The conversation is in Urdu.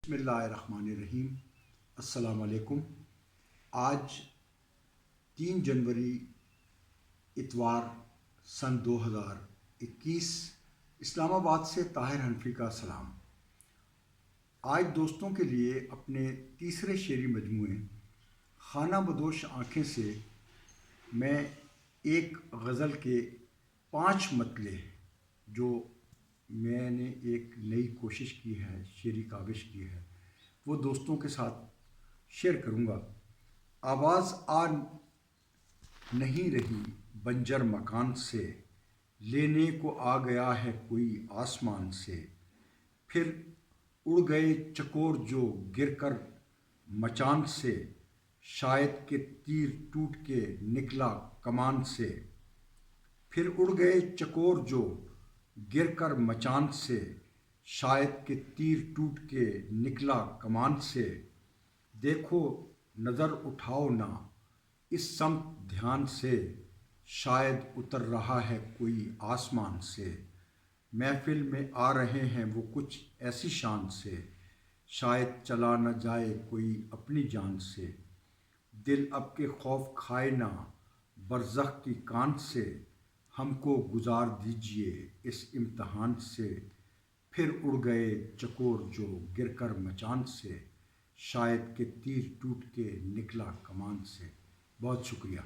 بسم اللہ الرحمن الرحیم۔ السلام علیکم۔ آج 3 جنوری اتوار سن 2021، اسلام آباد سے طاہر حنفی کا سلام۔ آج دوستوں کے لیے اپنے تیسرے شعری مجموعے خانہ بدوش آنکھیں سے میں ایک غزل کے 5 مطلع جو میں نے ایک نئی کوشش کی ہے، شعری کاوش کی ہے، وہ دوستوں کے ساتھ شیئر کروں گا۔ آواز آ نہیں رہی بنجر مکان سے، لینے کو آ گیا ہے کوئی آسمان سے، پھر اڑ گئے چکور جو گر کر مچان سے، شاید کہ تیر ٹوٹ کے نکلا کمان سے، پھر اڑ گئے چکور جو گر کر مچان سے، شاید کہ تیر ٹوٹ کے نکلا کمان سے، دیکھو نظر اٹھاؤ نہ اس سمت دھیان سے، شاید اتر رہا ہے کوئی آسمان سے، محفل میں آ رہے ہیں وہ کچھ ایسی شان سے، شاید چلا نہ جائے کوئی اپنی جان سے، دل اب کے خوف کھائے نہ برزخ کی کان سے، ہم کو گزار دیجئے اس امتحان سے، پھر اڑ گئے چکور جو گر کر مچان سے، شاید کہ تیر ٹوٹ کے نکلا کمان سے۔ بہت شکریہ۔